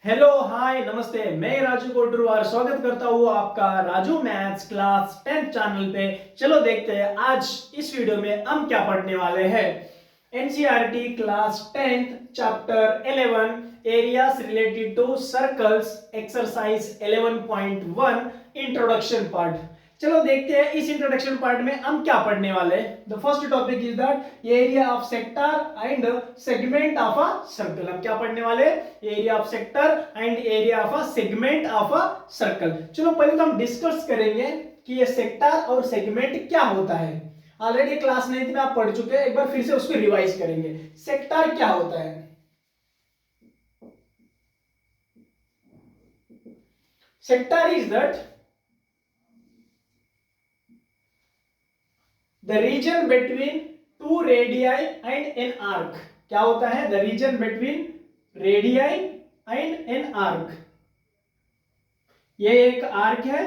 Hello hi नमस्ते, मैं राजू कोटरुवार स्वागत करता हूँ आपका राजू मैथ्स क्लास 10 चैनल पे। चलो देखते हैं आज इस वीडियो में हम क्या पढ़ने वाले हैं। NCERT class 10 chapter 11 areas related to circles exercise 11.1 introduction part. चलो देखते हैं इस इंट्रोडक्शन पार्ट में हम क्या पढ़ने वाले हैं। The first topic is that area of sector and segment of a circle. हम क्या पढ़ने वाले? Area of sector and area of a segment of a circle. चलो पहले तो हम डिस्कस करेंगे कि ये सेक्टर और सेगमेंट क्या होता है। ऑलरेडी क्लास 9 में आप पढ़ चुके हैं, एक बार फिर से उसको रिवाइज करेंगे। सेक्टर क्या होता है? Sector is that the region between two radii and an arc. क्या होता है? The region between radii and an arc. ये एक आर्क है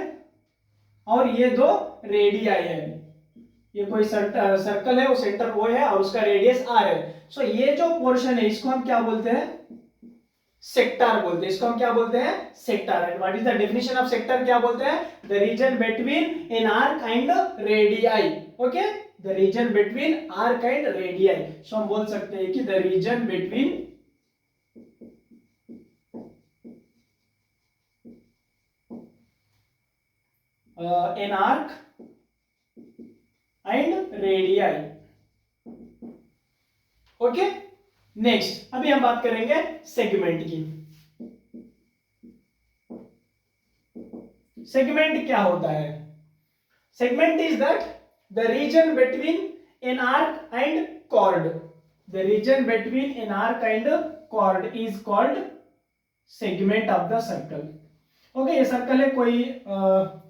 और ये दो रेडियाई है। ये कोई सर्कल है, वो सेंटर वो है और उसका रेडियस आर है। सो ये जो पोर्शन है इसको हम क्या बोलते हैं? सेक्टर बोलते हैं। इसको हम क्या बोलते हैं? Sector. And what is the definition of sector? क्या बोलते हैं? The region between an arc and radii. Okay, the region between arc and radii. So हम बोल सकते हैं कि the region between an arc and radii. Okay, next अभी हम बात करेंगे सेगमेंट की। सेगमेंट क्या होता है? Segment is that the region between an arc and cord. The region between an arc and cord is called segment of the circle. Okay, ये circle है, कोई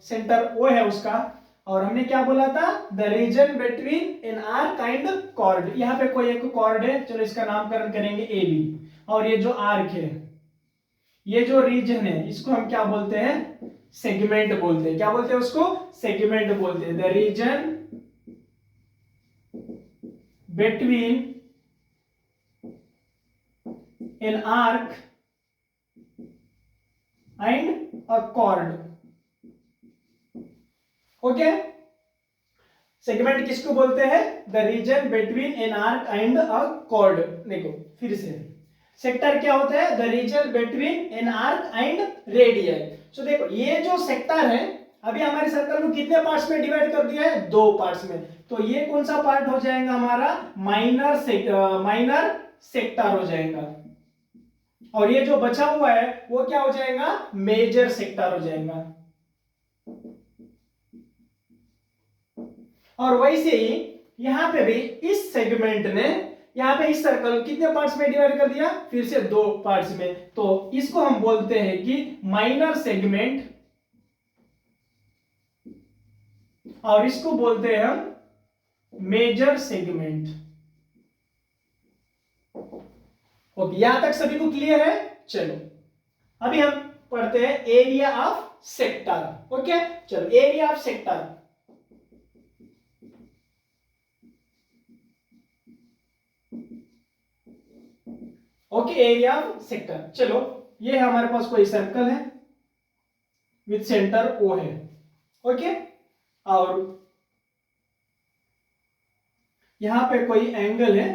सेंटर ओ है उसका, और हमने क्या बोला था? The region between an arc and cord. यहाँ पे कोई एक कॉर्ड है, चलो इसका नामकरण करेंगे ए बी। और ये जो आर्क है, ये जो रीजन है, इसको हम क्या बोलते हैं? सेगमेंट बोलते हैं। क्या बोलते हैं उसको? सेगमेंट बोलते हैं। The region between an arc and a chord. Okay, segment किसको बोलते हैं? The region between an arc and a chord. देखो फिर से, सेक्टर क्या होता है? The region between an arc and radius. So देखो ये जो सेक्टर है, अभी हमारे सर्कल को कितने पार्ट्स में डिवाइड कर दिया है? दो पार्ट्स में। तो ये कौन सा पार्ट हो जाएगा हमारा? माइनर सेक्टर हो जाएगा। और ये जो बचा हुआ है वो क्या हो जाएगा? मेजर सेक्टर हो जाएगा। और वैसे ही यहां पे भी इस सेगमेंट ने यहां पे इस सर्कल कितने पार्ट्स में डिवाइड कर दिया? फिर से दो पार्ट्स में। तो इसको हम बोलते हैं कि माइनर सेगमेंट, और इसको बोलते हैं हम मेजर सेगमेंट। ओके, यहां तक सभी को क्लियर है? चलो अभी हम पढ़ते हैं एरिया ऑफ सेक्टर। ओके, चलो area of sector. Okay, area of sector. चलो ये हमारे पास कोई सर्कल है विथ सेंटर ओ है। ओके, और यहां पे कोई एंगल है,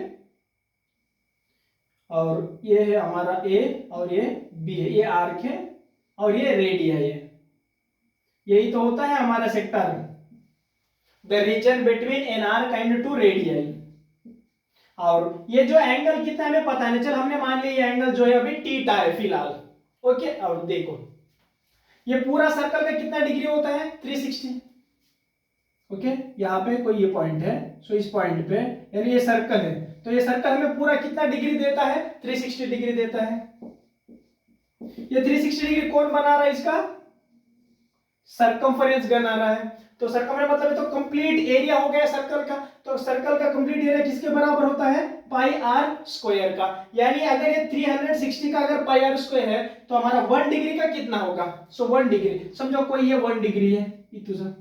और ये है हमारा ए और ये बी है, ये आर्क है और ये रेडियस है। यही तो होता है हमारा sector, the region between an arc and two radius. और ये जो एंगल कितना हमें पता नहीं, चल हमने मान लिया ये एंगल जो है अभी थीटा है फिलहाल। ओके, और देखो ये पूरा सर्कल का कितना डिग्री होता है? 360। ओके, यहाँ पे कोई ये पॉइंट है, सो इस पॉइंट पे यानी ये सर्कल है, तो ये सर्कल हमें पूरा कितना डिग्री देता है? 360 डिग्री देता है। ये 360 डिग्री कौन बना रहा है? इसका सरकमफरेंस गन आ रहा है। तो सरकमफरेंस मतलब है तो कंप्लीट एरिया हो गया सर्कल का। तो सर्कल का कंप्लीट एरिया किसके बराबर होता है? पाई आर स्क्वायर का। यानी अगर ये 360 का अगर पाई आर स्क्वायर है तो हमारा 1 डिग्री का कितना होगा? सो 1 डिग्री, समझो कोई ये 1 डिग्री है इतना,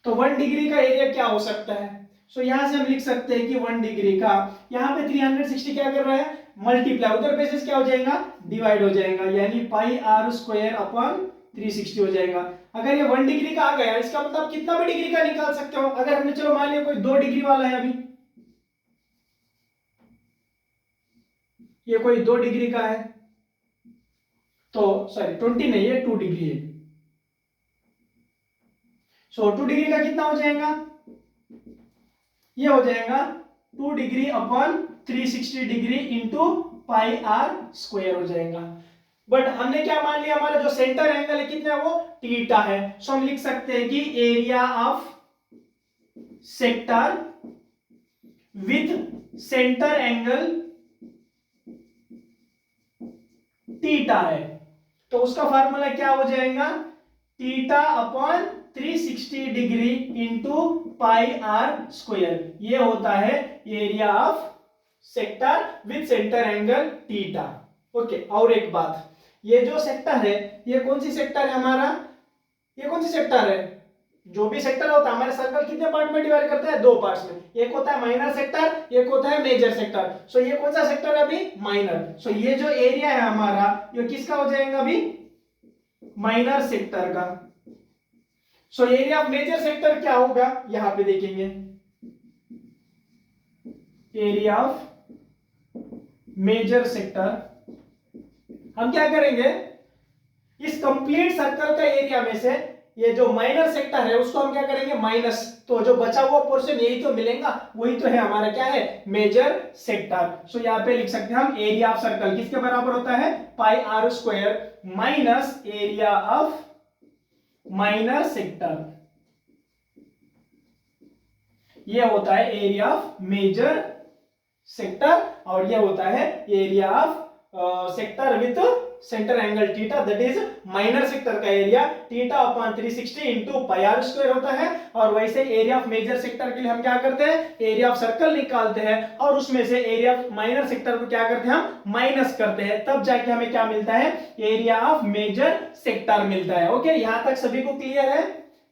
तो 1 डिग्री का एरिया क्या हो सकता है? सो यहां से हम लिख सकते हैं कि 1 डिग्री का, यहां पे 360 क्या कर रहा है? मल्टीप्लाई, उधर बेसिस क्या हो जाएगा, डिवाइड हो जाएगा, यानी पाई आर स्क्वायर अपॉन 360 हो जाएगा। अगर ये 1 डिग्री का आ गया, इसका मतलब कितना भी डिग्री का निकाल सकते हो। अगर हमने चलो मान लिया कोई 2 डिग्री वाला है, अभी ये कोई 2 डिग्री का है, तो सॉरी 20 नहीं है, 2 डिग्री है। सो 2 डिग्री का कितना हो जाएगा, ये हो जाएगा 2 degree upon 360 degree into pi R square हो जाएगा। बट हमने क्या मान लिया, हमारा जो सेंटर एंगल है कितना है, वो थीटा है। सो हम लिख सकते हैं कि area of sector with centre angle theta है, तो उसका फार्मूला क्या हो जाएगा, theta upon 360 degree into pi R square. ये होता है area of sector with centre angle theta. Okay, और एक बात, ये जो सेक्टर है, ये कौन सी सेक्टर है हमारा, ये कौन सी सेक्टर है, जो भी सेक्टर होता है हमारे सर्कल कितने पार्ट में डिवाइड करता है, 2 पार्ट्स में, एक होता है माइनर सेक्टर, एक होता है मेजर सेक्टर। सो ये कौन सा सेक्टर है अभी, माइनर। सो ये जो एरिया है हमारा, ये किसका हो जाएगा अभी, माइनर सेक्टर का। So area of major sector क्या होगा, यहां पे देखेंगे, एरिया ऑफ मेजर सेक्टर, हम क्या करेंगे, इस कंप्लीट सर्कल का एरिया में से ये जो माइनर सेक्टर है उसको हम क्या करेंगे, माइनस, तो जो बचा हुआ पोर्शन यही तो मिलेगा, वही तो है हमारा क्या है, मेजर सेक्टर। सो यहाँ पे लिख सकते हैं हम एरिया ऑफ सर्कल किसके बराबर होता है, pi R square minus area of minor sector, ये होता है एरिया ऑफ मेजर सेक्टर, और ये होता है area of sector with centre angle theta, that is minor sector का area theta upon 360 into pi R square होता है। और वैसे एरिया ऑफ मेजर सेक्टर के लिए हम क्या करते हैं, एरिया ऑफ सर्कल निकालते हैं, और उसमें से एरिया ऑफ माइनर सेक्टर को क्या करते हैं, हम माइनस करते हैं, तब जाके हमें क्या मिलता है, एरिया ऑफ मेजर सेक्टर मिलता है। ओके, यहां तक सभी को क्लियर है,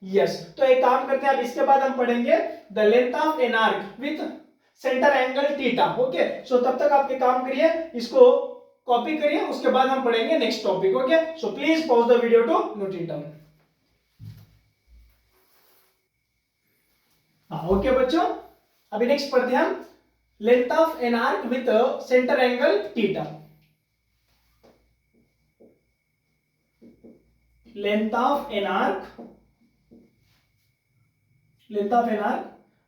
यस। तो एक काम करते हैं, अब इसके बाद हम पढ़ेंगे the length of an arc with centre angle theta. Okay, so तब तक आपके काम करिए, इसको कॉपी करिए, उसके बाद हम पढ़ेंगे next topic. Okay, so please pause the video to note it down. Okay बच्चों, अभी नेक्स्ट पढ़ते हैं हम length of an arc with centre angle theta. Length of an arc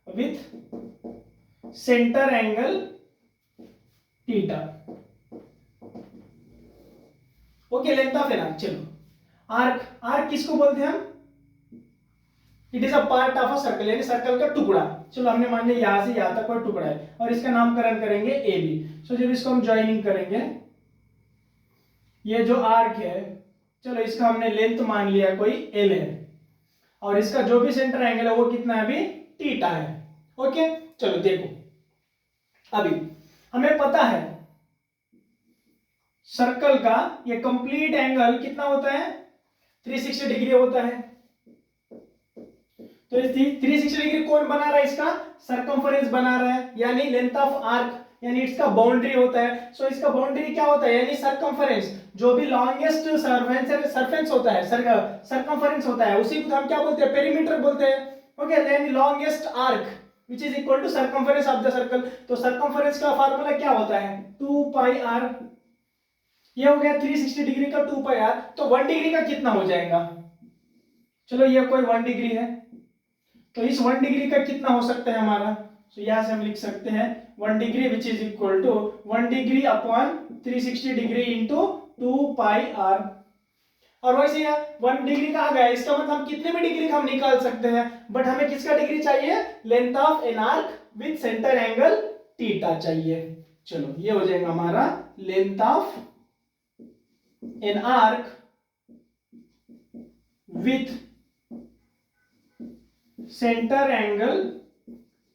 with centre angle theta. Okay, length of an arc, चलो arc किसको बोलते हैं हम, it is a part of a circle, यानी सर्कल का टुकड़ा। चलो हमने मान लिया यहां से यहां तक कोई टुकड़ा है, और इसका नामकरण करेंगे ए बी। सो जब इसको हम ज्वाइनिंग करेंगे, ये जो आर्क है, चलो इसका हमने लेंथ मान लिया कोई एल है, और इसका जो भी सेंटर एंगल है वो कितना है अभी, थीटा है। ओके, चलो देखो, अभी हमें पता है सर्कल का ये कंप्लीट एंगल कितना होता है, 360 डिग्री होता है। तो इस 360 डिग्री कौन बना रहा है, इसका सरकमफरेंस बना रहा है, यानी लेंथ ऑफ आर्क, यानी इसका बाउंड्री होता है। सो इसका बाउंड्री क्या होता है, यानी सरकमफरेंस, जो भी लॉन्गेस्ट सरफेस होता है, सरकमफरेंस होता है, उसी को हम क्या बोलते हैं, पेरीमीटर बोलते हैं। ओके, यानी longest arc which is equal to circumference of the circle। तो circumference का फार्मूला क्या होता है, 2 पाई आर। ये हो गया 360 डिग्री का 2 पाई आर। तो 1 डिग्री का कितना हो जाएगा, चलो ये कोई 1 डिग्री है, तो इस 1 डिग्री का कितना हो सकता है हमारा, तो यहां से हम लिख सकते हैं 1 degree which is equal to 1 degree upon 360 degree into 2 pi R. और वैसे यहाँ 1 डिग्री का आ गया, इसका मतलब हम कितने भी डिग्री का हम निकाल सकते हैं, बट हमें किसका डिग्री चाहिए, length of an arc with centre angle theta चाहिए। चलो ये हो जाएगा हमारा length of an arc with centre angle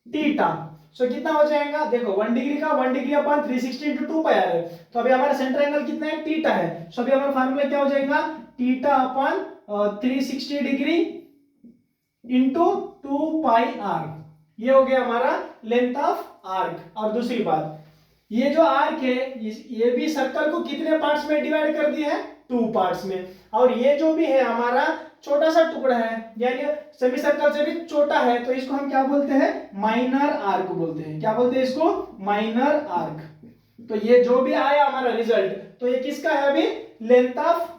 theta. So कितना हो जाएगा, देखो 1 डिग्री का 1 degree upon 360 into 2 pi R है, तो अभी हमारा सेंटर एंगल कितना है, थीटा है। सो अभी हमारा फार्मूला क्या हो जाएगा, theta upon 360 degree into 2 pi R. ये हो गया हमारा लेंथ ऑफ आर्क। और दूसरी बात, ये जो आर्क है ये भी सर्कल को कितने पार्ट्स में डिवाइड कर दिया है, 2 पार्ट्स में। और ये जो भी है हमारा छोटा सा टुकड़ा है, यानी सेमी सर्कल से भी छोटा है, तो इसको हम क्या बोलते हैं, माइनर आर्क बोलते हैं। क्या बोलते हैं इसको, माइनर आर्क। तो ये जो भी आया हमारा रिजल्ट, तो ये किसका है अभी, length of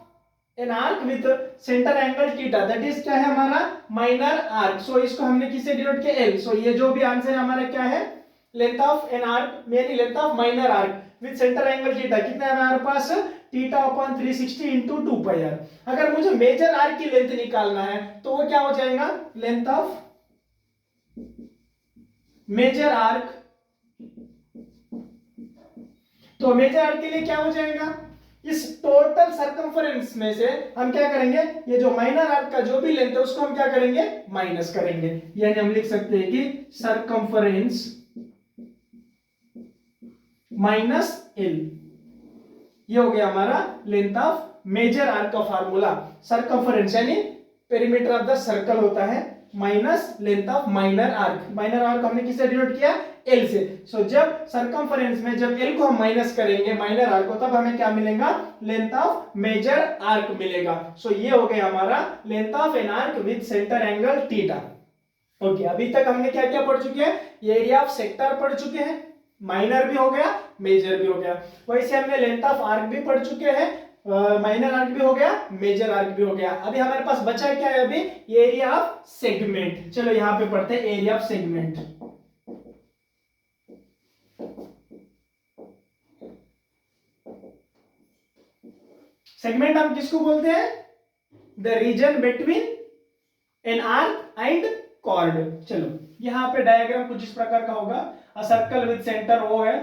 an arc with centre angle theta, that is क्या है हमारा, माइनर आर्क। सो इसको हमने किससे डिनोट किया, एल। सो ये जो भी आंसर हमारा क्या है, लेंथ ऑफ एन आर्क, यानी length of minor arc with centre angle theta, कितना है हमारे पास, theta upon 360 into 2 pi R. अगर मुझे मेजर आर्क की लेंथ निकालना है तो वो क्या हो जाएगा, लेंथ ऑफ मेजर आर्क। तो मेजर आर्क के लिए क्या हो जाएगा, इस टोटल सर्कमफरेंस में से हम क्या करेंगे, ये जो माइनर आर्क का जो भी लेंथ है उसको हम क्या करेंगे, माइनस करेंगे। यानी हम लिख सकते हैं कि सर्कमफरेंस माइनस एल, ये हो गया हमारा लेंथ ऑफ मेजर आर्क का फार्मूला। सर्कमफरेंस यानी पेरीमीटर ऑफ द सर्कल होता है, minus length of minor arc. Minor arc हमने किससे डिनोट किया, एल से। सो जब सर्कमफरेंस में जब एल को हम माइनस करेंगे माइनर आर्क को, तब हमें क्या मिलेगा, लेंथ ऑफ मेजर आर्क मिलेगा। सो ये हो गया हमारा length of an arc with centre angle theta. Okay, अभी तक हमने क्या क्या पढ़ चुके हैं, एरिया ऑफ सेक्टर पढ़ चुके हैं, माइनर भी हो गया, मेजर भी हो गया। वैसे हमने लेंथ ऑफ आर्क भी पढ़ चुके हैं, माइनर आर्क भी हो गया, मेजर आर्क भी हो गया। अभी हमारे पास बचा क्या है, अभी एरिया ऑफ सेगमेंट। चलो यहां पे पढ़ते हैं एरिया ऑफ सेगमेंट। सेगमेंट हम किसको बोलते हैं, the region between an arc and chord. चलो यहां पे डायग्राम कुछ इस प्रकार का होगा, a circle with centre O है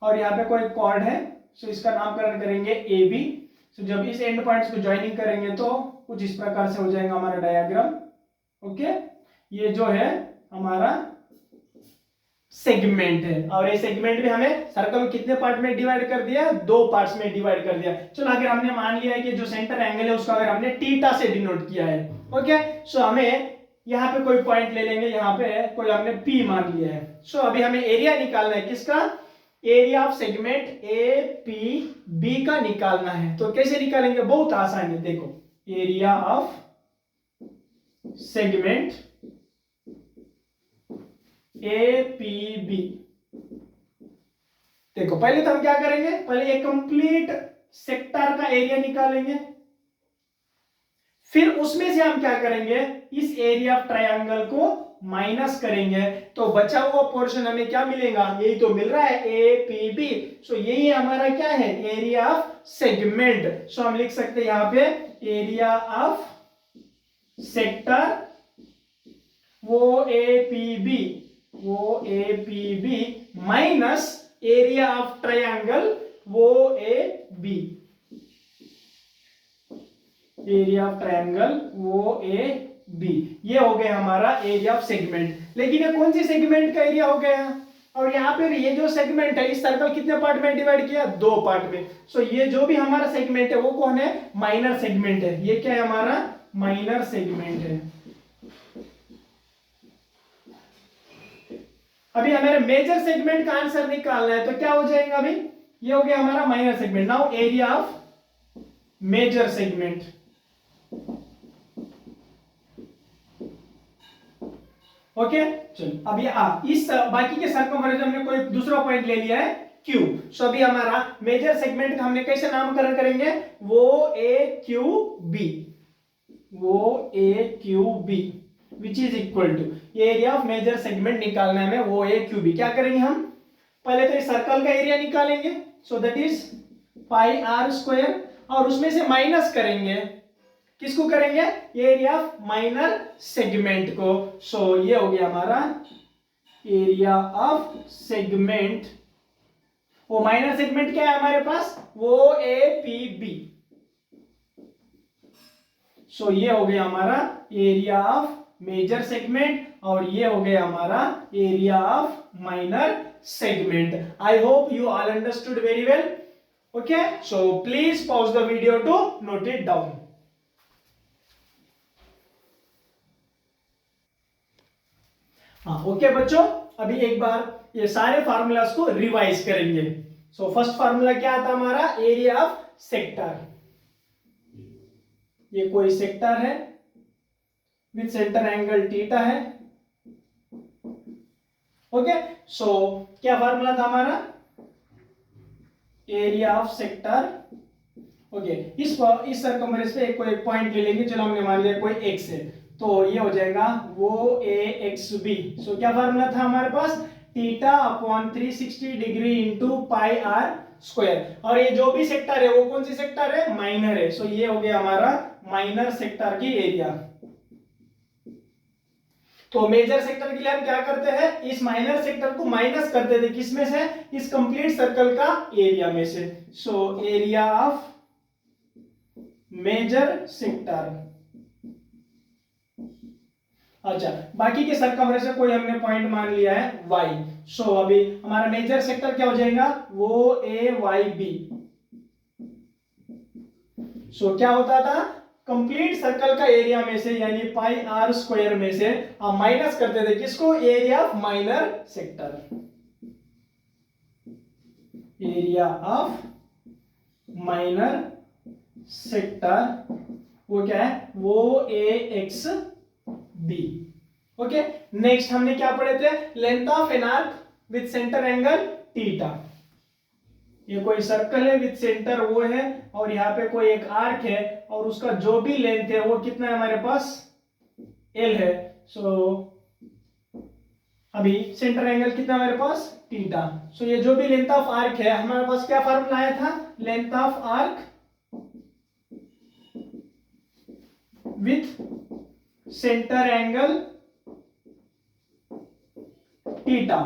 और यहाँ पे कोई कॉर्ड है। सो इसका नामकरण करेंगे ए बी। सो जब इस एंड पॉइंट्स को ज्वाइनिंग करेंगे तो कुछ इस प्रकार से हो जाएगा हमारा डायग्राम। ओके, ये जो है हमारा सेगमेंट है, और ये सेगमेंट भी हमें सर्कल को कितने पार्ट में डिवाइड कर दिया, 2 पार्ट्स में डिवाइड कर दिया। चलो अगर हमने मान लिया है कि जो सेंटर एंगल है उसको अगर हमने थीटा से डिनोट किया है, ओके, सो हमें यहाँ पे कोई पॉइंट ले लेंगे, यहाँ पे कोई हमने P मान लिया है। सो अभी हमें एरिया निकालना है, किसका, area of segment A P B का निकालना है। तो कैसे निकालेंगे, बहुत आसान है, देखो area of segment A P B. देखो पहले तो हम क्या करेंगे, पहले एक कंप्लीट सेक्टर का एरिया निकालेंगे, फिर उसमें से हम क्या करेंगे, इस एरिया ऑफ ट्रायंगल को माइनस करेंगे, तो बचा हुआ पोर्शन हमें क्या मिलेगा, यही तो मिल रहा है ए पी बी। सो यही हमारा क्या है, एरिया ऑफ सेगमेंट। सो हम लिख सकते हैं यहां पे area of sector O A P B minus area of triangle O A B, area of triangle O A B. ये हो गया हमारा एरिया ऑफ सेगमेंट। लेकिन ये कौन सी सेगमेंट का एरिया हो गया, और यहाँ पे ये जो सेगमेंट है इस सर्कल कितने पार्ट में डिवाइड किया, 2 पार्ट में। सो ये जो भी हमारा सेगमेंट है वो कौन है, माइनर सेगमेंट है। ये क्या है हमारा, माइनर सेगमेंट है। अभी हमारे मेजर सेगमेंट का आंसर निकालना है, तो क्या हो जाएगा, अभी ये हो गया हमारा minor segment. Now area of major segment. Okay, चलो अभी इस बाकी के सर्कमफरेंस हमने कोई दूसरा पॉइंट ले लिया है Q। सो अभी हमारा मेजर सेगमेंट का हमने कैसे नामकरण करेंगे, वो A Q B, O A Q B which is equal to area of major segment निकालना है हमें, वो ए क्यू बी। क्या करेंगे हम, पहले तो इस सर्कल का एरिया निकालेंगे, so that is pi R square, और उसमें से माइनस करेंगे, किसको करेंगे, एरिया ऑफ माइनर सेगमेंट को। सो ये हो गया हमारा एरिया ऑफ सेगमेंट। वो माइनर सेगमेंट क्या है हमारे पास, वो ए पी बी। सो ये हो गया हमारा एरिया ऑफ मेजर सेगमेंट, और ये हो गया हमारा area of minor segment. I hope you all understood very well. Okay, so please pause the video to note it down. हाँ ओके बच्चों, अभी एक बार ये सारे फार्मूलास को रिवाइज करेंगे। सो फर्स्ट फार्मूला क्या आता हमारा, एरिया ऑफ सेक्टर। ये कोई सेक्टर है विथ सेंटर एंगल थीटा है। ओके, सो क्या फार्मूला था हमारा, एरिया ऑफ सेक्टर। ओके, इस सर्कमफेरेंस पे कोई एक पॉइंट ले लेंगे, चलो हमने मान लिया कोई एक्स है, तो ये हो जाएगा वो ए एक्स बी। सो क्या फार्मूला था हमारे पास, theta upon 360 degree into pi R square. और ये जो भी सेक्टर है वो कौन सी सेक्टर है, माइनर है। सो ये हो गया हमारा माइनर सेक्टर की एरिया। तो मेजर सेक्टर के लिए हम क्या करते हैं, इस माइनर सेक्टर को माइनस करते थे, किसमें से, इस कंप्लीट सर्कल का एरिया में से। So area of major sector. अच्छा, बाकी के सर्कमफेरेंस से कोई हमने पॉइंट मान लिया है y। सो अभी हमारा मेजर सेक्टर क्या हो जाएगा, वो ए वाई बी। सो क्या होता था, कंप्लीट सर्कल का एरिया में से यानी पाई आर स्क्वायर में से हम माइनस करते थे किसको, area of minor sector. Area of minor sector वो क्या है, वो ए एक्स बी। ओके, नेक्स्ट हमने क्या पढ़े थे, length of an arc with centre angle theta. ये कोई सर्कल है विथ सेंटर वो है, और यहाँ पे कोई एक आर्क है और उसका जो भी लेंथ है वो कितना है हमारे पास, एल है। सो अभी सेंटर एंगल कितना हमारे पास, थीटा। सो ये जो भी लेंथ ऑफ आर्क है, हमारे पास क्या फार्मूला आया था, length of arc with centre angle theta.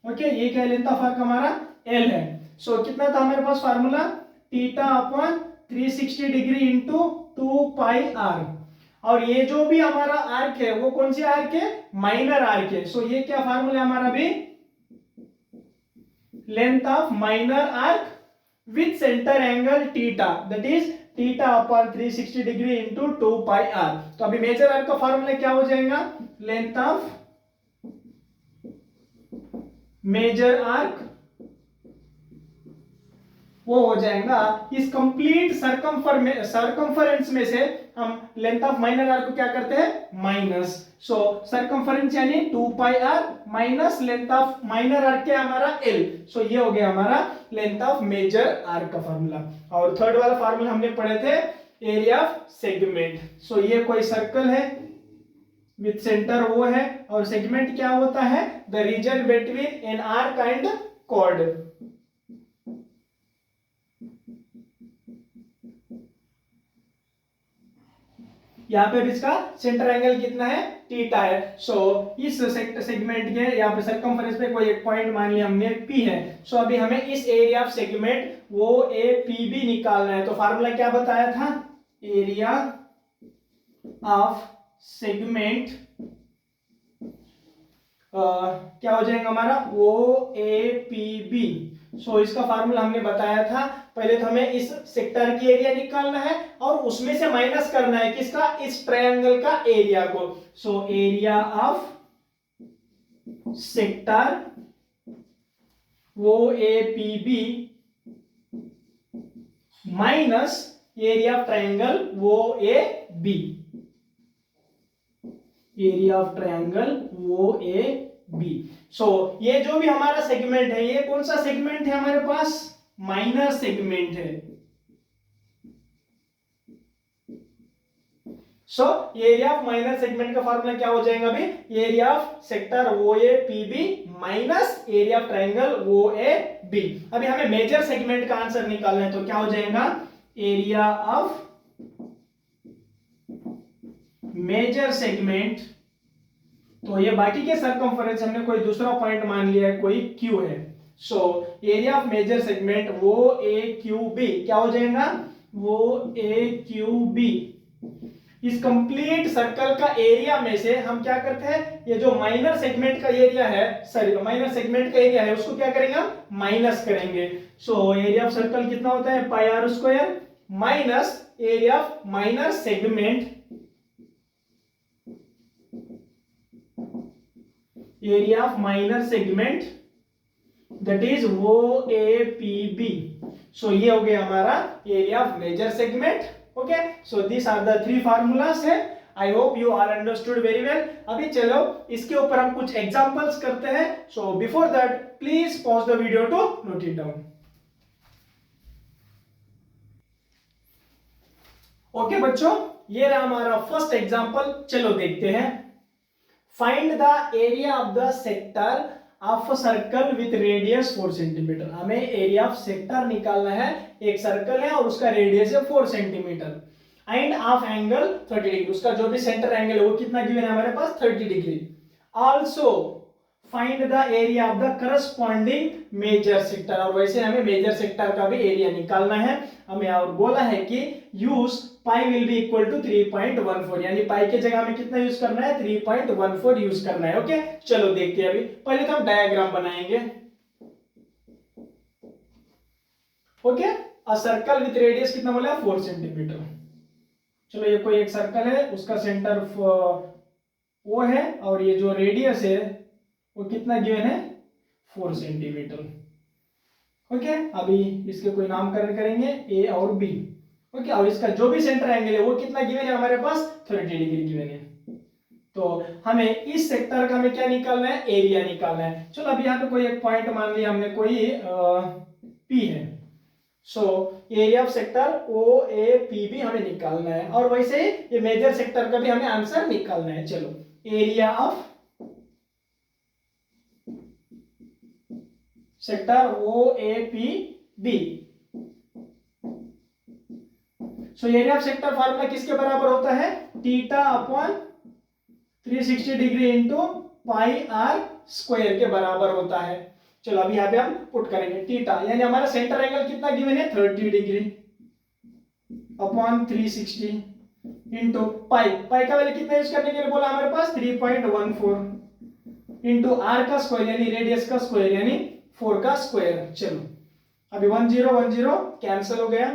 Okay, ये क्या लेंथ ऑफ आर्क हमारा एल है। सो कितना था हमारे पास formula, theta upon 360 degree into 2 pi R. और ये जो भी हमारा आर्क है वो कौन सी आर्क है, माइनर आर्क है। सो ये क्या फार्मूला है हमारा भी, length of minor arc with centre angle theta, that is theta upon 360 degree into 2 pi R. तो अभी मेजर आर्क का फार्मूला क्या हो जाएगा, लेंथ ऑफ मेजर आर्क वो हो जाएगा, इस कंप्लीट सर्कमफरेंस में से हम लेंथ ऑफ माइनर आर्क को क्या करते हैं, माइनस। सो सर्कमफरेंस यानी 2 pi R minus length of minor arc क्या हमारा एल। सो ये हो गया हमारा लेंथ ऑफ मेजर आर्क का फार्मूला। और थर्ड वाला फार्मूला हमने पढ़े थे, एरिया ऑफ सेगमेंट। सो ये कोई सर्कल है विथ सेंटर वो है, और सेगमेंट क्या होता है, the region between an arc and cord. यहाँ पे भी इसका सेंटर एंगल कितना है, थीटा है। सो इस सेगमेंट के यहाँ पे सर्कमफरेंस पे कोई एक पॉइंट मान लिया हमने P है। सो अभी हमें इस एरिया ऑफ सेगमेंट वो APB निकालना है। तो फार्मूला क्या बताया था, एरिया ऑफ सेगमेंट क्या हो जाएगा हमारा, वो APB। सो इसका फार्मूला हमने बताया था, पहले तो हमें इस सेक्टर की एरिया निकालना है और उसमें से माइनस करना है किसका, इस ट्रायंगल का एरिया को। सो एरिया ऑफ सेक्टर वो APB minus area of triangle वो AB। एरिया ऑफ ट्रायंगल वो AB। सो ये जो भी हमारा सेगमेंट है, ये कौन सा सेगमेंट है हमारे पास, माइनर सेगमेंट है। So area of minor segment का फार्मूला क्या हो जाएगा अभी, एरिया ऑफ सेक्टर वो APB minus area of triangle वो AB। अभी हमें मेजर सेगमेंट का आंसर निकालना है, तो क्या हो जाएगा, एरिया ऑफ मेजर सेगमेंट। तो ये बाकी के सर्कमफरेंस हमने कोई दूसरा पॉइंट मान लिया है, कोई Q है। So area of major segment वो AQB क्या हो जाएगा, वो AQB। इस कंप्लीट सर्कल का एरिया में से हम क्या करते हैं, ये जो माइनर सेगमेंट का एरिया है, सॉरी माइनर सेगमेंट का एरिया है, उसको क्या करेंगे हम, माइनस करेंगे। सो एरिया ऑफ सर्कल कितना होता है, pi R square minus area of minor segment, area of minor segment that is OAPB। So ये हो गया हमारा area of major segment. Okay, so this are the three formulas है। I hope you are understood very well. अभी चलो इसके ऊपर हम कुछ एग्जांपल्स करते हैं। So before that please pause the video to note it down. Okay बच्चों, ये रहा हमारा फर्स्ट एग्जांपल। चलो देखते हैं। Find the area of the sector of a circle with radius 4 centimetre. हमें एरिया ऑफ सेक्टर निकालना है। एक सर्कल है और उसका रेडियस है 4 centimetre end of angle 30 degree. उसका जो भी सेंटर एंगल है वो कितना गिवन है हमारे पास, 30 डिग्री। Also find the area of the corresponding major sector. और वैसे हमें मेजर सेक्टर का भी एरिया निकालना है। हमें और बोला है कि use pi will be equal to 3.14, यानी पाई के जगह में कितना यूज करना है, 3.14 यूज करना है। ओके, चलो देखते हैं। अभी पहले तो हम डायग्राम बनाएंगे। Okay, a circle with radius कितना बोला, 4 सेंटीमीटर। चलो ये कोई एक सर्कल है, उसका सेंटर वो है और ये जो रेडियस है वो कितना गिवन है, 4 सेंटीमीटर। ओके, अभी इसके कोई नामकरण करेंगे ए और बी। ओके, और इसका जो भी सेंटर एंगल है वो कितना गिवन है हमारे पास, 30 डिग्री गिवन है। तो हमें इस सेक्टर का हमें क्या निकालना है, एरिया निकालना है। चलो अभी यहाँ पे कोई एक पॉइंट मान लिया हमने, कोई पी है। So area of sector OAPB हमें निकालना है। और वैसे ही ये मेजर सेक्टर का भी हमें आंसर निकालना है। चलो area of sector OAPB। So area of sector formula किसके बराबर होता है, theta upon 360 degree into pi R square के बराबर होता है। चलो अभी यहाँ पे हम पुट करेंगे थीटा, यानी हमारा सेंटर एंगल कितना गिवन है, 30 डिग्री अपॉन 360 इंटू पाई। पाई का वैल्यू कितना यूज करने के लिए बोला हमारे पास, 3.14 इंटू आर का स्क्वायर यानी रेडियस का स्क्वायर यानी 4 का स्क्वायर। चलो अभी 10 10 कैंसिल हो गया,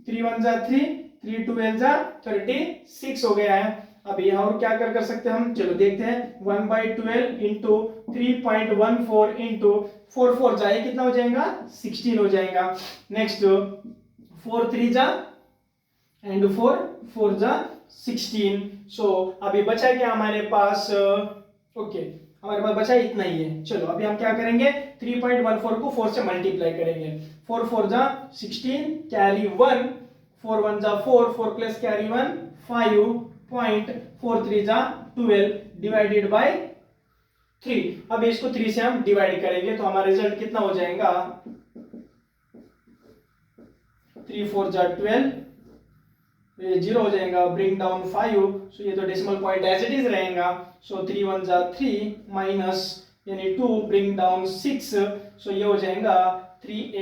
3 1 जा 3, 3 12 जा 36 हो गया है। अभी और क्या कर सकते हैं हम, चलो देखते हैं। 1/12 इंटू 3.14 इंटू 4 4 जाए कितना हो जाएगा, 16 हो जाएगा। नेक्स्ट 4 3 जा एंड 4 4 जा 16। सो अभी बचा क्या हमारे पास, ओके हमारे पास बचा इतना ही है। चलो अभी हम क्या करेंगे, 3.14 को 4 से मल्टीप्लाई करेंगे। 4 4 जा 16, कैरी 1, 4 1 जा 4, 4 प्लस कैरी 1 5.43 जा 12 डिवाइडेड बाय 3। अब इसको 3 से हम डिवाइड करेंगे तो हमारा रिजल्ट कितना हो जाएगा, 3 4 जा 12, ये 0 हो जाएगा, ब्रिंग डाउन 5। सो ये तो decimal point as it is रहेगा। सो 3 1 जा 3 माइनस यानी 2, ब्रिंग डाउन 6। सो ये हो जाएगा 3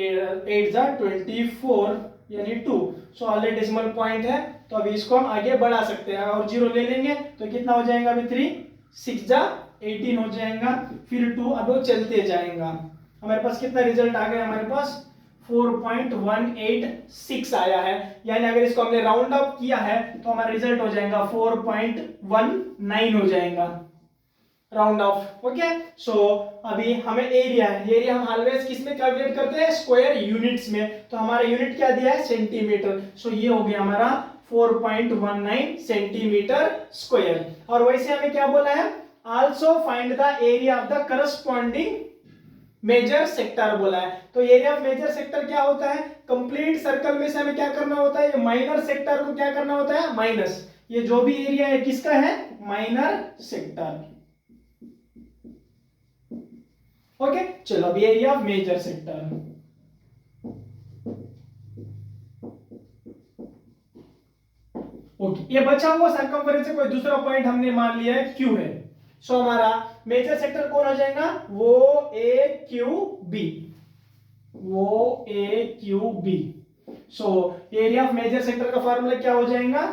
8 जा 24 यानी 2। सो ऑलरेडी डेसिमल पॉइंट है तो अभी इसको हम आगे बढ़ा सकते हैं और 0 ले लेंगे तो कितना हो जाएगा, अभी 3 6 जा 18 हो जाएगा, फिर 2 अब वो चलते जाएगा। हमारे पास कितना रिजल्ट आ गया, हमारे पास 4.186 आया है। यानी अगर इसको हमने राउंड अप किया है तो हमारा रिजल्ट हो जाएगा 4.19 हो जाएगा राउंड ऑफ। ओके, सो अभी हमें एरिया है, एरिया हम ऑलवेज किस में कैलकुलेट करते हैं, स्क्वायर यूनिट्स में। तो हमारा यूनिट क्या दिया है, सेंटीमीटर। सो ये हो गया हमारा 4.19 सेंटीमीटर स्क्वायर। और वैसे हमें क्या बोला है, also find the area of the corresponding major sector बोला है। तो एरिया ऑफ मेजर सेक्टर क्या होता है, कंप्लीट सर्कल में से हमें क्या करना होता है, ये माइनर सेक्टर को क्या करना होता है, माइनस। ये जो भी एरिया है किसका है, माइनर सेक्टर। ओके, चलो अब area of major sector. Okay, ये बचा हुआ सर्कमफेरेंस से कोई दूसरा पॉइंट हमने मान लिया है Q है। सो हमारा मेजर सेक्टर कौन हो जाएगा, वो AQB, वो AQB। So area of major sector का फॉर्मूला क्या हो जाएगा,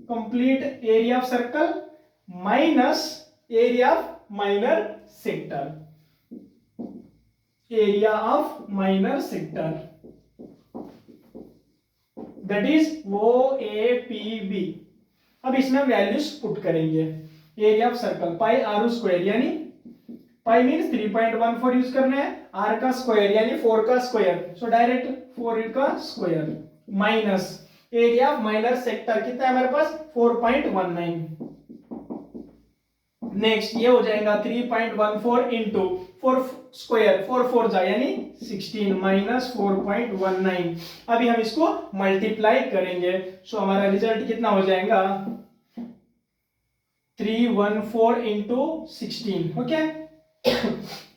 complete area of circle minus area of minor sector, area of minor sector that is OAPB। अब इसमें वैल्यूज पुट करेंगे। Area of circle pi R square यानी pi means 3.14 use करना है r का स्क्वायर यानी 4 का स्क्वायर, सो डायरेक्ट 4 का square minus area of minor सेक्टर कितना है हमारे पास 4.19। नेक्स्ट ये हो जाएगा 3.14 इंटू 4 स्क्वायर 4 4 जा यानी 16 माइनस 4.19। अभी हम इसको मल्टीप्लाई करेंगे, सो हमारा रिजल्ट कितना हो जाएगा 314 इंटू 16। ओके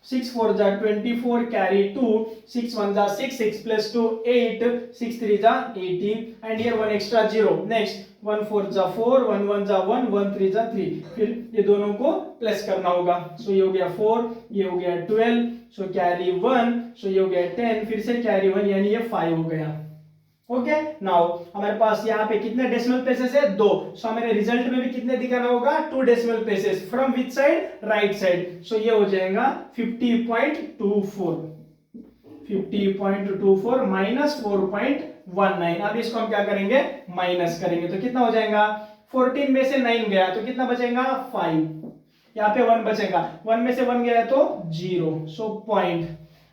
6 4 जा 24 कैरी 2 6 1 जा 6 6 प्लस 2 8 6 3 जा 18 एंड हियर 1 एक्स्ट्रा 0। नेक्स्ट 1 4 जा 4 1 1 जा 1 1 3 जा 3, फिर ये दोनों को प्लस करना होगा, सो ये हो गया 4 ये हो गया 12, सो कैरी 1, सो ये हो गया 10 फिर से कैरी 1 यानी ये 5 हो गया। ओके नाउ हमारे पास यहाँ पे कितने डेसिमल प्लेसेस है 2, सो हमारे रिजल्ट में भी कितने दिखाना होगा 2 decimal places from which side right side, so ये हो जाएगा 50.24 माइनस 4.19। अब इसको हम क्या करेंगे माइनस करेंगे, तो कितना हो जाएगा 14 में से 9 गया तो कितना बचेगा 5, यहाँ पे 1 बचेगा 1 में से 1 गया तो 0, सो पॉइंट।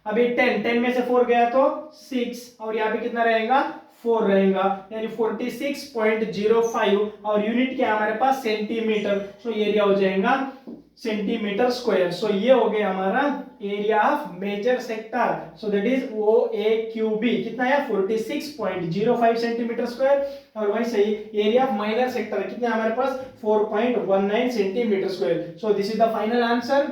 अभी 10 में से 4 गया तो 6 और यहाँ पे कितना रहेगा 4 रहेगा यानी 46.05 और यूनिट क्या है हमारे पास सेंटीमीटर, सो एरिया हो जाएगा सेंटीमीटर स्क्वायर। सो ये हो गया हमारा area of major sector, so that is OAQB कितना है 46.05 सेंटीमीटर स्क्वायर और वैसे ही एरिया ऑफ माइनर सेक्टर कितना है हमारे पास 4.19 centimetre square. So this is the final answer.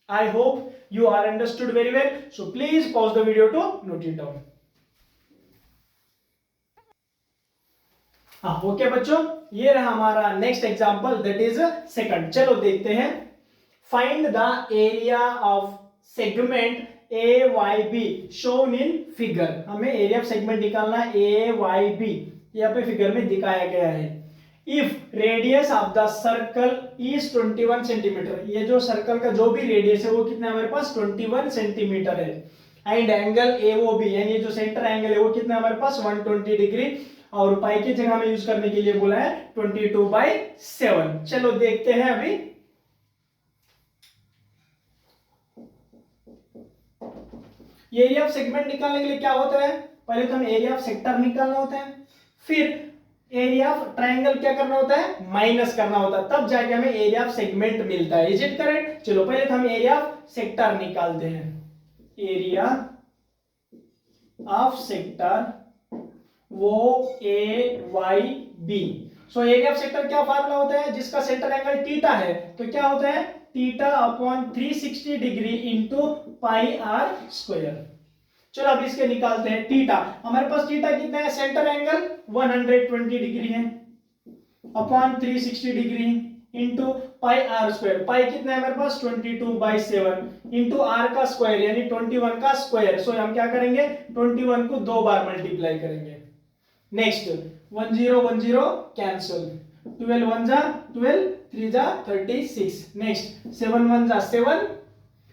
I hope you are understood very well. So please pause the video to note it down. हाँ ओके बच्चों, ये रहा हमारा next example that is second. चलो देखते हैं। Find the area of segment AYB shown in figure. हमें area of segment निकालना है AYB, यहाँ पे फिगर में दिखाया गया है। If radius of the circle is 21 centimetre, ये जो सर्कल का जो भी रेडियस है वो कितना हमारे पास 21 सेंटीमीटर है, एंड एंगल AOB यानी जो सेंटर एंगल है वो कितना हमारे पास 120 डिग्री, और पाई की जगह में यूज करने के लिए बोला है 22/7। चलो देखते हैं अभी। एरिया ऑफ सेगमेंट निकालने के लिए क्या होता है, पहले तो हमें एरिया ऑफ सेक्टर निकालना होता है, फिर एरिया ऑफ ट्राइंगल क्या करना होता है माइनस करना होता है, तब जाके हमें एरिया ऑफ सेगमेंट मिलता है। Is it correct? चलो पहले तो हम एरिया ऑफ सेक्टर निकालते हैं। Area of sector OAYB। So area of sector क्या फार्मूला होता है, जिसका सेंटर एंगल थीटा है तो क्या होता है theta upon 360 degree into pi R square. चलो अब इसके निकालते हैं। थीटा हमारे पास थीटा कितना है, सेंटर एंगल 120 डिग्री है upon 360 degree into pi R square. Pi कितना है हमारे पास 22/7 इंटू आर का स्क्वायर यानी 21 का स्क्वायर। सो हम क्या करेंगे 21 को 2 बार मल्टीप्लाई करेंगे। नेक्स्ट 10 10 कैंसिल, 12 1 जा 12 3 जा 36। नेक्स्ट 7 1 जा 7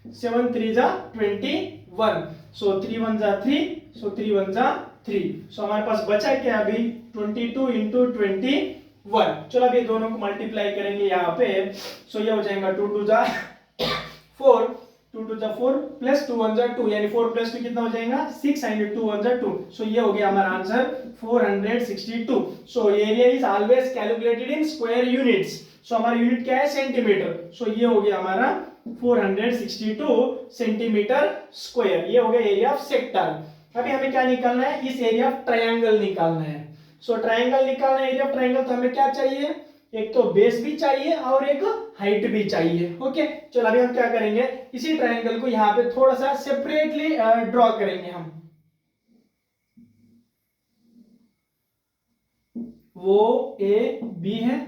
7 3 जा 21। सो 3 1 जा 3, सो 3 1 जा 3। सो हमारे पास बचा क्या अभी 22 इंटू 21। चलो अभी दोनों को मल्टीप्लाई करेंगे यहाँ पे। सो ये हो जाएगा 2 2 जा 4 2 2 जा 4 प्लस 2 1 जा 2 यानी 4 प्लस 2 कितना हो जाएगा 6 एंड 2 1 जा 2। सो ये हो गया हमारा answer 462। So area is always calculated in square units. So हमारा यूनिट क्या है सेंटीमीटर। सो ये हो गया हमारा 462 सेंटीमीटर स्क्वायर। ये हो गया एरिया ऑफ सेक्टर। अभी हमें क्या निकालना है, इस एरिया ऑफ ट्रायंगल निकालना है। सो ट्रायंगल निकालना है एरिया ऑफ ट्रायंगल, तो हमें क्या चाहिए, एक तो बेस भी चाहिए और एक हाइट भी चाहिए। ओके चलो अभी हम क्या करेंगे, इसी ट्रायंगल को यहाँ पे थोड़ा सा सेपरेटली ड्रॉ करेंगे हम। वो AB है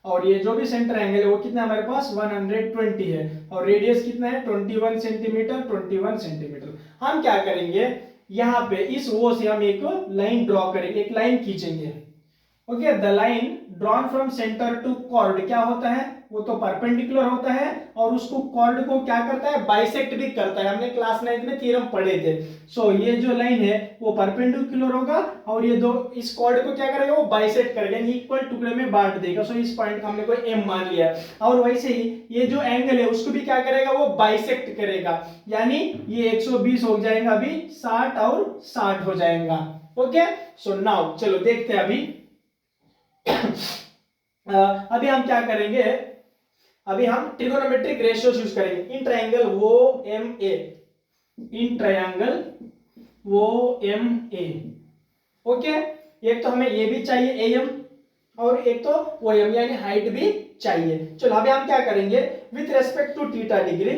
और ये जो भी सेंटर एंगल है वो कितना हमारे पास 120 है और रेडियस कितना है 21 सेंटीमीटर 21 सेंटीमीटर। हम क्या करेंगे यहाँ पे इस वो से हम एक लाइन ड्रॉ करेंगे, एक लाइन खींचेंगे। Okay, the line drawn from centre to chord क्या होता है, वो तो परपेंडिकुलर होता है और उसको कॉर्ड को क्या करता है, बाइसेक्ट भी करता है। हमने क्लास 9 में थ्योरम पढ़े थे। सो ये जो लाइन है वो परपेंडिकुलर होगा और ये दो इस कॉर्ड को क्या करेगा, वो बाइसेक्ट करेगा, यानी इक्वल टुकड़े में बांट देगा। सो इस पॉइंट का हमने कोई एम मान लिया। और वैसे ही ये जो एंगल है उसको भी क्या करेगा, वो बाइसेक्ट करेगा, यानी ये 120 हो जाएगा, अभी 60 और 60 हो जाएगा। ओके, सो नाउ चलो देखते हैं अभी। अभी हम क्या करेंगे, अभी हम ट्रिगोनोमेट्रिक रेशियोज यूज करेंगे इन ट्रायंगल वो एम ए, इन ट्रायंगल वो एम ए। ओके, एक तो हमें ये भी चाहिए ए एम और एक तो वो एम यानी हाइट भी चाहिए। चलो अभी हम क्या करेंगे, with respect to theta degree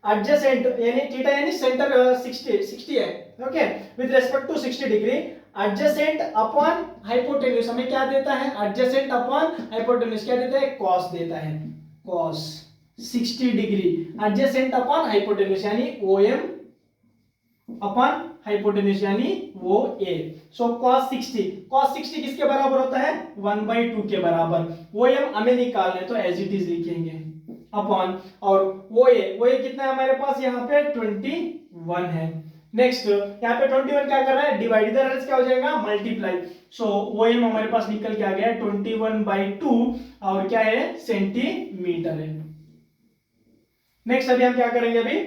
adjacent, यानी थीटा यानी सेंटर 60 है। Okay, with respect to 60 degree adjacent upon hypotenuse हमें क्या देता है, एडजेसेंट अपॉन हाइपोटेन्यूज क्या देता है, कॉस देता है, cos 60 degree adjacent upon hypotenuse यानी ओ एम अपॉन हाइपोटेन्यूज यानी वो ए। सो cos 60 किसके बराबर होता है, 1/2 के बराबर। वो एम हमें निकालना है तो एज इट इज लिखेंगे अपॉन, और वो ए कितना है हमारे पास, यहाँ पे 21 है। नेक्स्ट यहाँ पे 21 क्या कर रहा है, डिवाइड, इधर क्या हो जाएगा, मल्टीप्लाई। सो वो एम हमारे पास निकल के आ गया 21/2 और क्या है, सेंटीमीटर है। नेक्स्ट अभी हम क्या करेंगे, अभी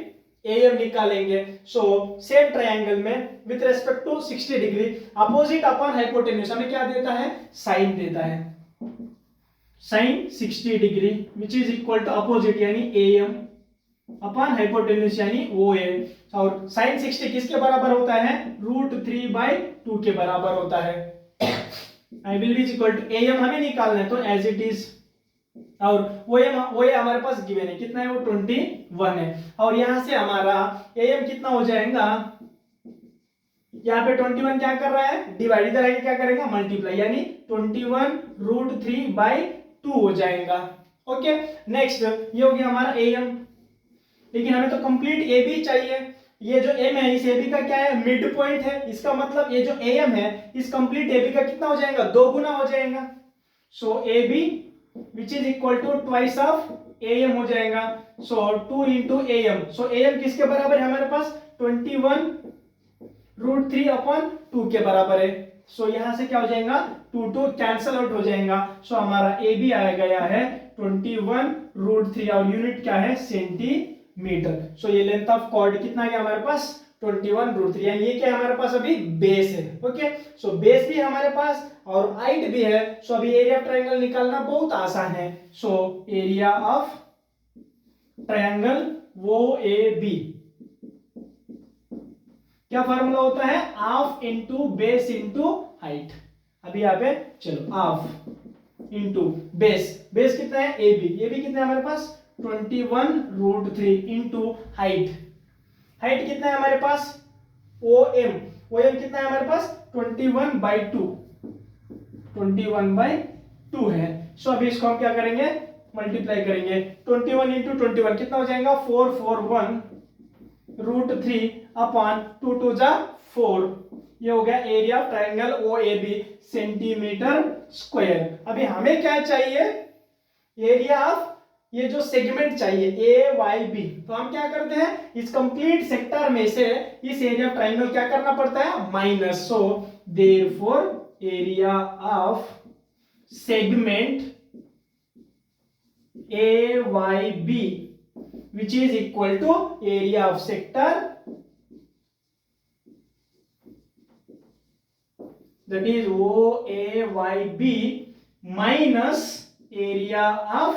एम निकालेंगे। सो सेम ट्रायंगल में with respect to 60 degree opposite upon hypotenuse हमें क्या देता है, साइन देता है, sine 60 degree which is equal to opposite यानी एम अपॉन हाइपोटेन्यूज यानी ओ ए। और साइन 60 किसके बराबर होता है, √3/2 के बराबर होता है। I will be equal to M हमें निकालना है तो एज इट इज, और वो ये हमारे पास गिवन है, कितना है वो 21 है। और यहां से हमारा एम कितना हो जाएगा, यहाँ पे 21 क्या कर रहा है, डिवाइड, इधर आके क्या करेगा, मल्टीप्लाई, यानी 21 √3/2 हो जाएगा। ओके, नेक्स्ट ये हो गया हमारा एम। लेकिन हमें तो कंप्लीट ए बी चाहिए। ये जो एम है इस ए बी का क्या है, मिड पॉइंट है, इसका मतलब ये जो एम है इस कंप्लीट ए बी का कितना हो जाएगा, 2 गुना हो जाएगा। So A B which is equal to twice of am हो जाएगा। so 2 into am, so am किसके बराबर है हमारे पास, 21 √3/2 के बराबर है। so यहां से क्या हो जाएगा, 2 कैंसल आउट हो जाएगा। so हमारा a भी आ गया है 21 √3 और यूनिट क्या है, सेंटीमीटर। so ये लेंथ ऑफ कॉर्ड कितना है हमारे पास, 21 √3, यानी ये क्या है हमारे पास, अभी बेस है। ओके, सो बेस भी है हमारे पास और हाइट भी है। सो अभी एरिया ऑफ ट्रायंगल निकालना बहुत आसान है। So area of triangle O A B क्या फार्मूला होता है, half into base into height. अभी यहाँ पे चलो हाफ इंटू बेस, बेस कितना है ए बी कितना है हमारे पास 21 √3 इंटू हाइट, हाइट कितना है हमारे पास ओ एम कितना है हमारे पास 21/2 है। सो अभी इसको हम क्या करेंगे, मल्टीप्लाई करेंगे, 21 इंटू 21 कितना हो जाएगा 441 √3 अपॉन 2 2 जा 4। ये हो गया area of triangle O A B centimetre square. अभी हमें क्या चाहिए, एरिया ऑफ ये जो सेगमेंट चाहिए ए वाई बी। तो हम क्या करते हैं, इस कंप्लीट सेक्टर में से इस एरिया ऑफ ट्रायंगल क्या करना पड़ता है, minus. So therefore area of segment A Y B which is equal to area of sector, that is OAYB minus area of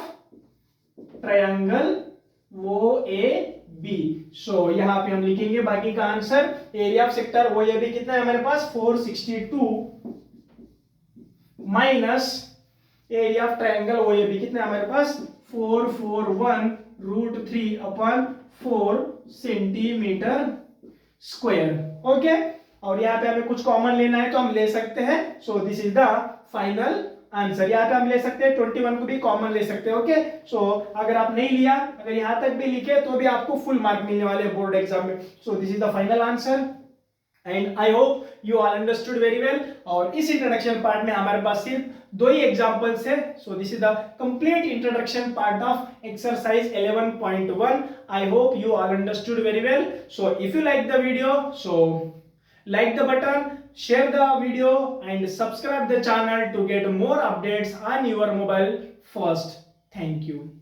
triangle OAB। so यहाँ पे हम लिखेंगे बाकी का answer, area of sector OAB कितना है हमारे पास 462 minus area of triangle OAB कितना है हमारे पास 441 √3 अपॉन 4 सेंटीमीटर स्क्वायर। ओके, और यहाँ पे हमें कुछ कॉमन लेना है तो हम ले सकते हैं। सो this is the final answer. यहाँ पे हम ले सकते हैं 21 को भी कॉमन ले सकते हैं। ओके, सो अगर आप नहीं लिया, अगर यहाँ तक भी लिखे तो भी आपको फुल मार्क मिलने वाले हैं बोर्ड एग्जाम में। सो this is the final answer. And I hope you all understood very well. और इस इंट्रोडक्शन पार्ट में हमारे पास सिर्फ 2 ही एग्जांपल्स है। सो this is the complete introduction part of exercise 11.1। I hope you all understood very well. So if you like the video, so like the button, share the video and subscribe the channel to get more updates on your mobile first. Thank you.